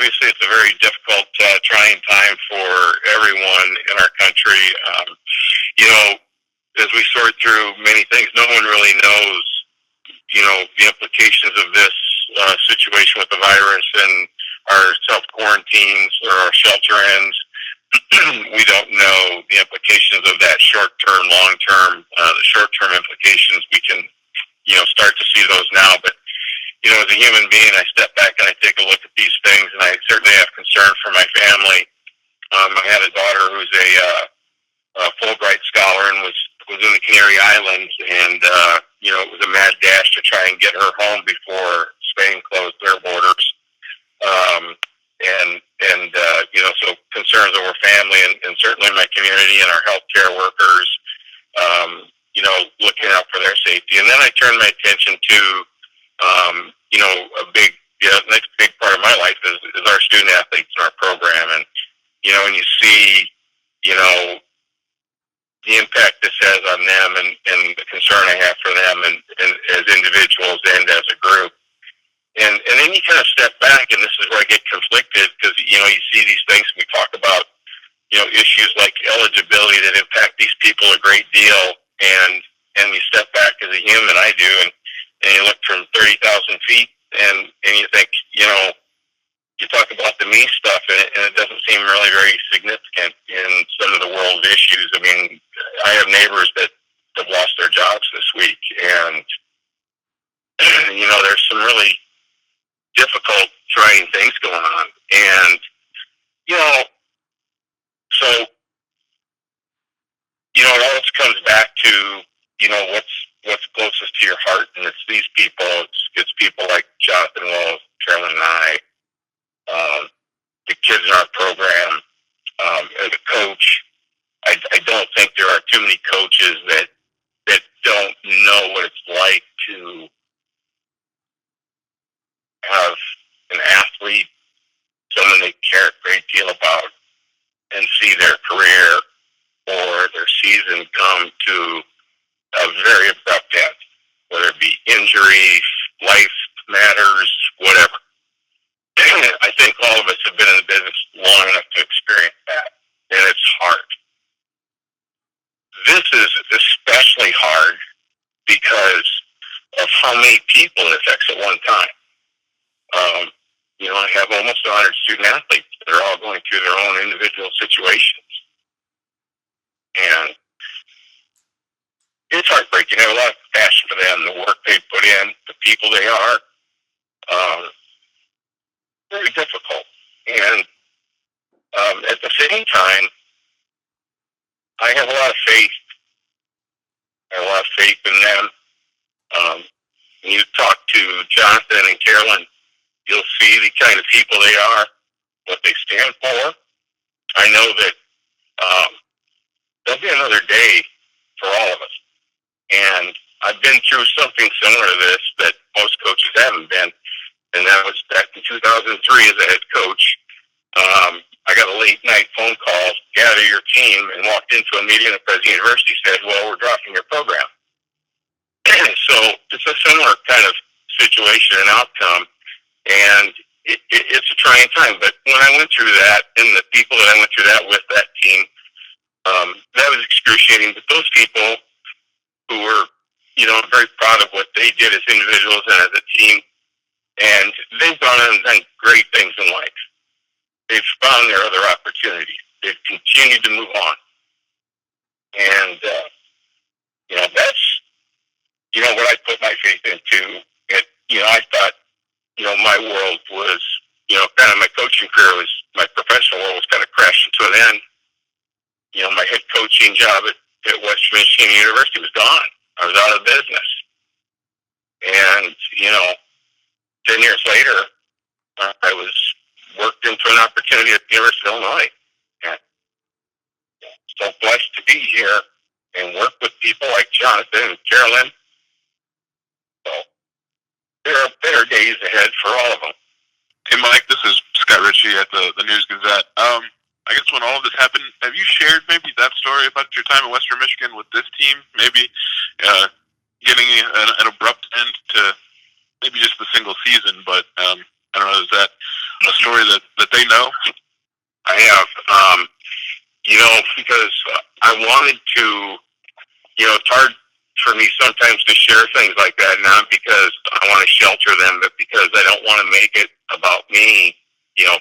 obviously it's a very difficult, trying time for everyone in our country. You know, as we sort through many things, no one really knows, the implications of this situation with the virus and our self-quarantines or our shelter-ins. We don't know the implications of that short-term, long-term. The short-term implications, we can, start to see those now. But, as a human being, I step back and I take a look at these things, and I certainly have concern for my family. I had a daughter who's a Fulbright scholar and was in the Canary Islands, and it was a mad dash to try and get her home before Spain closed their borders. So concerns over family and certainly my community and our healthcare workers, looking out for their safety. And then I turn my attention to, next big part of my life is our student athletes in our program. And, when you see, the impact this has on them and the concern I have for them and as individuals and as a group. And then you kind of step back, and this is where I get conflicted because, you see these things, we talk about, issues like eligibility that impact these people a great deal. And you step back as a human, I do, and you look from 30,000 feet and you think, you talk about the me stuff, and it doesn't seem really very significant in some of the world issues. I mean, I have neighbors that have lost their jobs this week, and, there's some really difficult, trying things going on. And, so, it always comes back to, what's closest to your heart, and it's these people. It's people like Jonathan Wells, Carolyn, and I, the kids in our program. As a coach, I don't think there are too many coaches that don't know what it's like to have an athlete, someone they care a great deal about, and see their career or their season come to a very abrupt end, whether it be injury, life matters, whatever. I think all of us have been in the business long enough to experience that, and it's hard. This is especially hard because of how many people it affects at one time. I have almost 100 student athletes that are all going through their own individual situations. And it's heartbreaking. I have a lot of passion for them, the work they put in, the people they are. Very difficult. And at the same time, I have a lot of faith. I have a lot of faith in them. When you talk to Jonathan and Carolyn, you'll see the kind of people they are, what they stand for. I know that there'll be another day for all of us. And I've been through something similar to this that most coaches haven't been, and that was back in 2003 as a head coach. I got a late night phone call, gather your team, and walked into a meeting at the President University, said, well, we're dropping your program. So it's a similar kind of situation and outcome, and it's a trying time. But when I went through that, and the people that I went through that with, that team, that was excruciating. But those people who were, very proud of what they did as individuals and as a team, and they've gone on and done great things in life. They've found their other opportunities. They've continued to move on. And, that's, what I put my faith into. I thought, my world was, kind of my coaching career was, my professional world was kind of crashed to an end. My head coaching job at West Michigan University was gone. I was out of business. And, 10 years later, I was worked into an opportunity at the University of Illinois. And so blessed to be here and work with people like Jonathan and Carolyn. So there are better days ahead for all of them. Hey, Mike, this is Scott Ritchie at the News Gazette. I guess when all of this happened, have you shared maybe that story about your time at Western Michigan with this team? Maybe getting an abrupt end to maybe just the single season, but I don't know, is that a story that they know? I have, because I wanted to, it's hard for me sometimes to share things like that, not because I want to shelter them, but because I don't want to make it about me.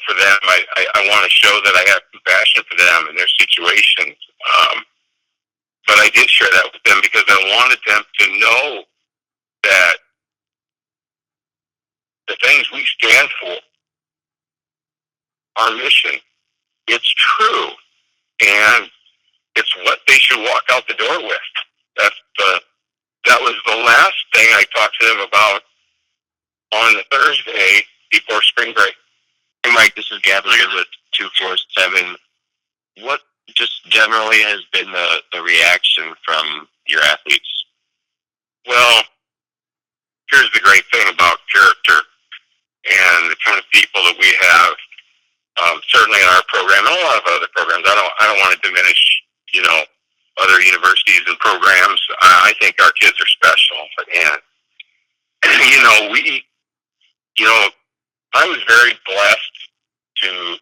For them, I want to show that I have compassion for them and their situations. But I did share that with them because I wanted them to know that the things we stand for, our mission, it's true, and it's what they should walk out the door with. That was the last thing I talked to them about on the Thursday before spring break. Hey, Mike, this is Gavin with 247. What just generally has been the reaction from your athletes? Well, here's the great thing about character and the kind of people that we have. Certainly in our program and a lot of other programs. I don't want to diminish, other universities and programs. I think our kids are special, and I was very blessed to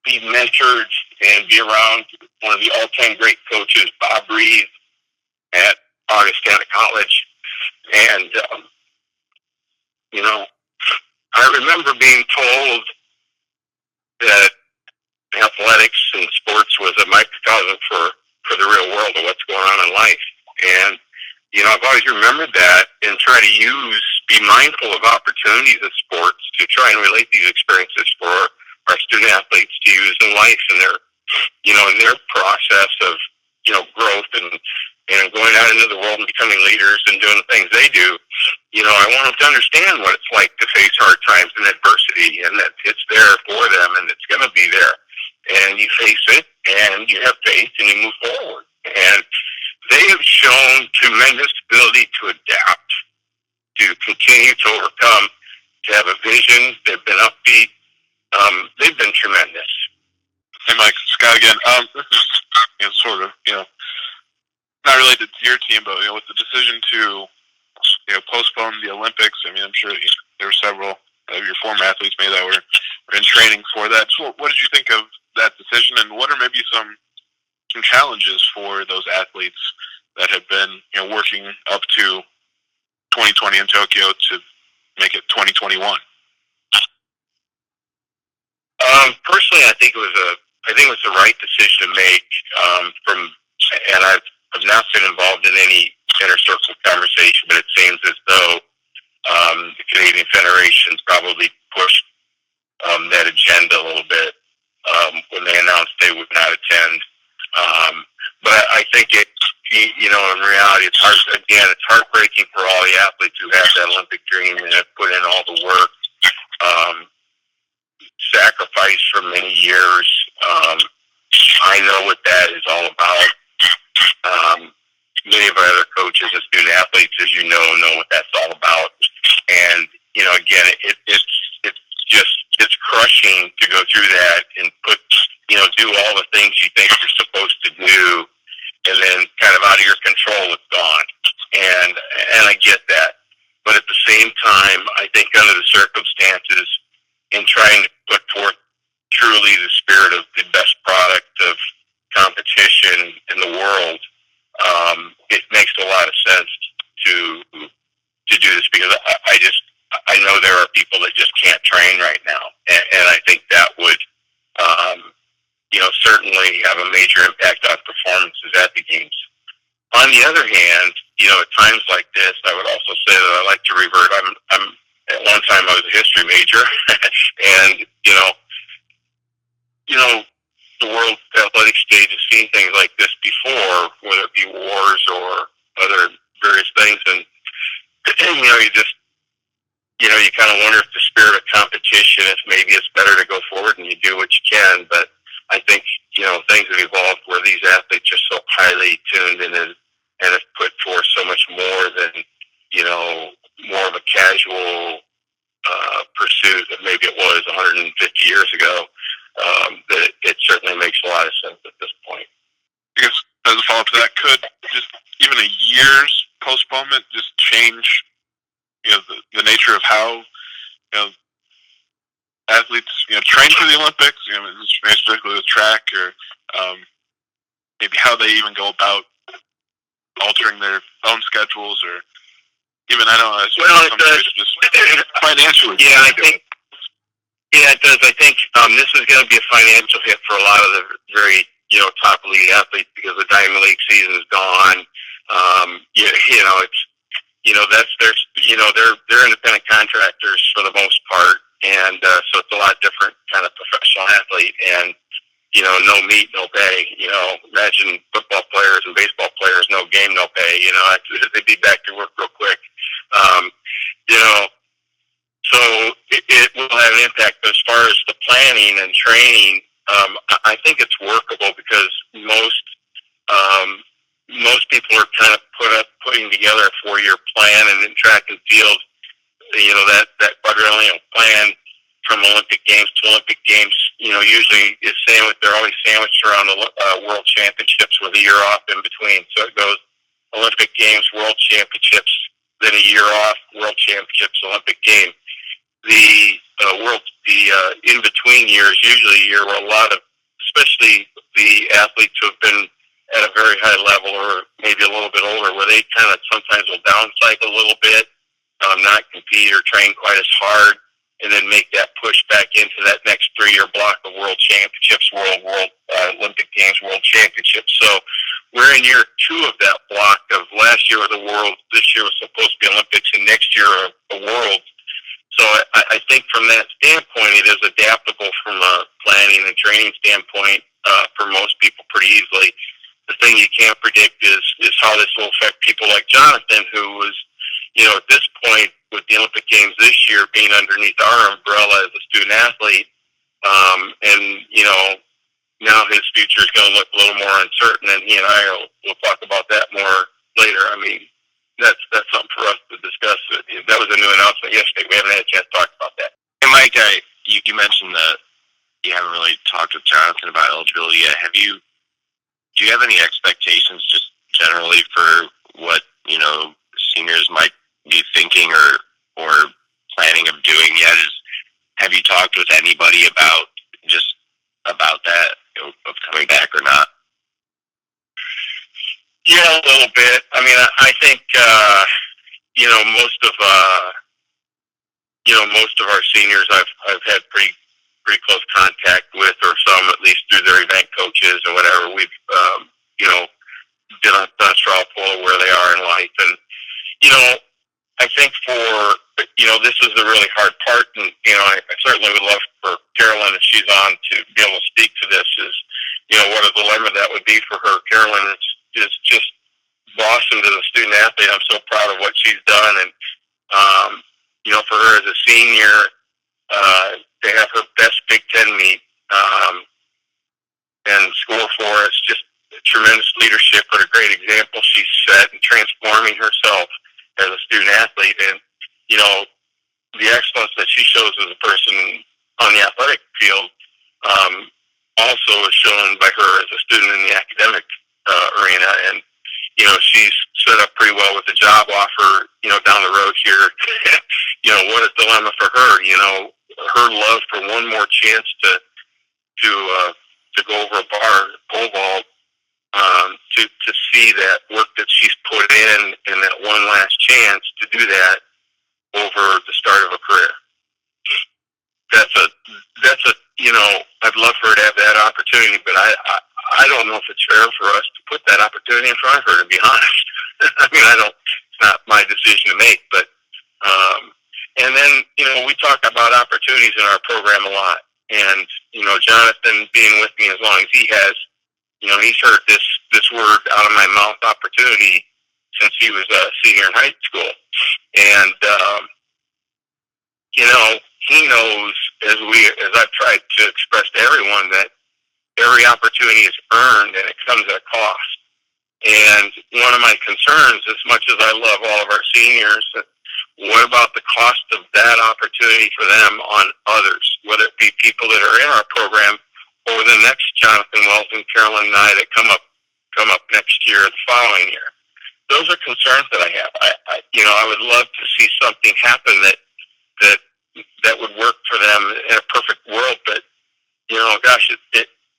be mentored and be around one of the all-time great coaches, Bob Reed, at Augustana College. And, I remember being told that athletics and sports was a microcosm for the real world of what's going on in life. And, I've always remembered that and try to be mindful of opportunities in sports to try and relate these experiences for our student athletes to use in life and in their process of, growth and going out into the world and becoming leaders and doing the things they do. I want them to understand what it's like to face hard times and adversity, and that it's there for them and it's going to be there. And you face it and you have faith and you move forward. And they have shown tremendous ability to adapt, to continue to overcome, to have a vision. They've been upbeat. They've been tremendous. Hey, Mike, Scott again. This is sort of, not related to your team, but with the decision to postpone the Olympics. I mean, I'm sure there were several of your former athletes maybe that were in training for that. So what did you think of that decision, and what are maybe some challenges for those athletes that have been working up to 2020 in Tokyo to make it 2021? Personally, I think it was the right decision to make. And I've not been involved in any inner circle conversation, but it seems as though the Canadian Federation's probably pushed that agenda a little bit when they announced they would not attend. But I think in reality, it's heartbreaking for all the athletes who have that Olympic dream and have put in all the work, sacrifice for many years. I know what that is all about. Many of our other coaches and student athletes, as you know what that's all about. And, again, it's crushing to go through that and do all the things you think you're supposed to do, and then kind of out of your control, it's gone. And I get that. But at the same time, I think under the circumstances, in trying to put forth truly the spirit of the best product of competition in the world, it makes a lot of sense to do this, because I know there are people that just can't train right now, and I think that would certainly have a major impact on performances at the games. On the other hand, at times like this, I would also say that I like to revert. I'm at one time I was a history major, and the world athletic stage has seen things like this before, whether it be wars or other various things, and you kind of wonder if the spirit of competition, if maybe it's better to go forward and you do what you can. But I think things have evolved where these athletes are so highly tuned and have put forth so much more than more of a casual pursuit that maybe it was 150 years ago. That it certainly makes a lot of sense at this point. I guess as a follow-up to that, could just even a year's postponement just change, the nature of how, train for the Olympics? Specifically with track, or maybe how they even go about altering their own schedules, or even just financially. Yeah, I think. Yeah, it does. I think this is going to be a financial hit for a lot of the very top elite athletes because the Diamond League season is gone. They're independent contractors for the most part, and so it's a lot different kind of professional athlete, and no meat, no pay. Imagine football players and baseball players, no game, no pay. They'd be back to work real quick. So it will have an impact. But as far as the planning and training, I think it's workable because most people are kind of putting together a 4-year plan, and in track and field, that quadrennial plan from Olympic Games to Olympic Games, usually is they're always sandwiched around the World Championships with a year off in between. So it goes Olympic Games, World Championships, then a year off, World Championships, Olympic Game. The in between years, usually a year where a lot of, especially the athletes who have been at a very high level or maybe a little bit older, where they kind of sometimes will down cycle a little bit, not compete or train quite as hard, and then make that push back into that next 3-year block of World Championships, Olympic Games, World Championships. So we're in year 2 of that block of last year was the World, this year was supposed to be Olympics, and next year a World. So I think from that standpoint, it is adaptable from a planning and training standpoint for most people pretty easily. The thing you can't predict is how this will affect people like Jonathan, who was, at this point with the Olympic Games this year being underneath our umbrella as a student athlete, and now his future is going to look a little more uncertain, and he and I will talk about that more later. I mean, that's something for us to discuss. That was a new announcement yesterday. We haven't had a chance to talk about that. And Mike, you mentioned that you haven't really talked with Jonathan about eligibility yet. Do you have any expectations just generally for what seniors might be thinking or planning of doing yet? Have you talked with anybody about that, of coming back or not? Yeah, a little bit. I mean, I think most of our seniors I've had pretty close contact with, or some at least through their event coaches or whatever. We've done a straw poll where they are in life, and I think this is the really hard part, and I certainly would love for Carolyn, if she's on, to be able to speak to this. Is what a dilemma that would be for her. Carolyn is just blossomed as a student athlete. I'm so proud of what she's done, and for her as a senior, to have her best Big Ten meet and score for us, just tremendous leadership. What a great example she set in transforming herself as a student athlete, and the excellence that she shows as a person on the athletic field also is shown by her as a student in the academic arena. And she's set up pretty well with the job offer down the road here. What a dilemma for her. Her love for one more chance to go over a bar, pole vault, to see that work that she's put in and that one last chance to do that over the start of a career. That's a I'd love for her to have that opportunity, but I don't know if it's fair for us to put that opportunity in front of her, to be honest. I mean, it's not my decision to make, but and then we talk about opportunities in our program a lot, and Jonathan being with me as long as he has, he's heard this word out of my mouth, opportunity, since he was a senior in high school. And he knows, as I've tried to express to everyone, that every opportunity is earned and it comes at a cost. And one of my concerns, as much as I love all of our seniors, what about the cost of that opportunity for them on others, whether it be people that are in our program or the next Jonathan Wells and Carolyn and I that come up next year or the following year? Those are concerns that I have. I would love to see something happen that that would work for them in a perfect world. But gosh,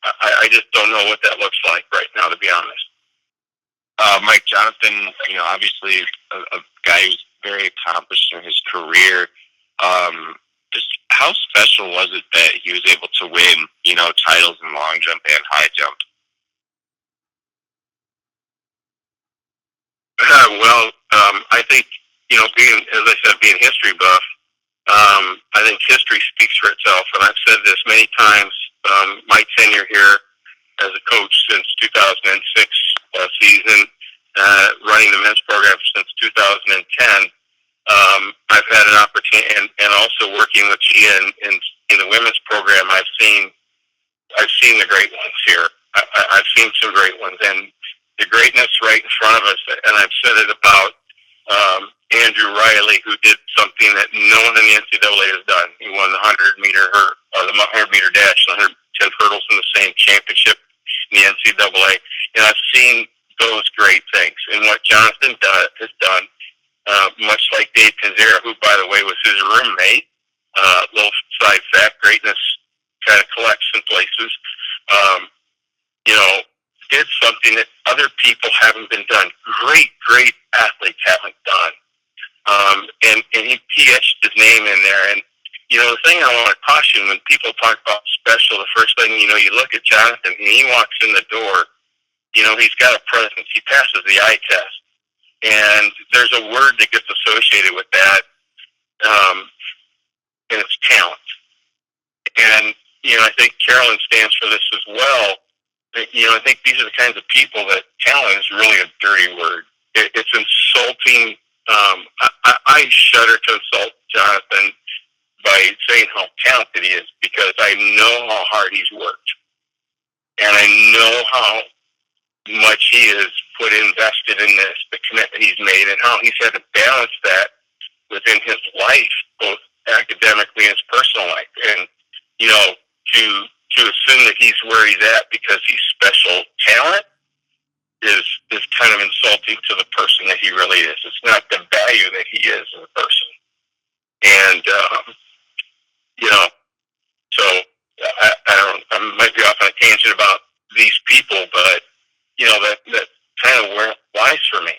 I just don't know what that looks like right now, to be honest. Mike, Jonathan, obviously a guy who's very accomplished in his career. Just how special was it that he was able to win, titles in long jump and high jump? I think, being, as I said, being history buff, I think history speaks for itself. And I've said this many times, my tenure here as a coach since 2006 season, running the men's program since 2010, I've had an opportunity, and also working with Gia in the women's program, I've seen the great ones here. I've seen some great ones, and the greatness right in front of us. And I've said it about Andrew Riley, who did something that no one in the NCAA has done. He won the 100-meter dash, the 110 hurdles in the same championship in the NCAA. And I've seen those great things. And what Jonathan has done, much like Dave Panzera, who, by the way, was his roommate, little side fact, greatness kind of collects in places, did something that other people haven't been done. Great athletes haven't done. And he etched his name in there. And, the thing I want to caution when people talk about special, the first thing, you look at Jonathan, and he walks in the door, he's got a presence. He passes the eye test. And there's a word that gets associated with that, and it's talent. And, I think Carolyn stands for this as well. I think these are the kinds of people that talent is really a dirty word. It's insulting. I shudder to insult Jonathan by saying how talented he is, because I know how hard he's worked. And I know how much he has invested in this, the commitment he's made, and how he's had to balance that within his life, both academically and his personal life. And, to assume that he's where he's at because he's special talent is kind of insulting to the person that he really is. It's not the value that he is as a person. And, so I might be off on a tangent about these people, but, that kind of where it lies for me.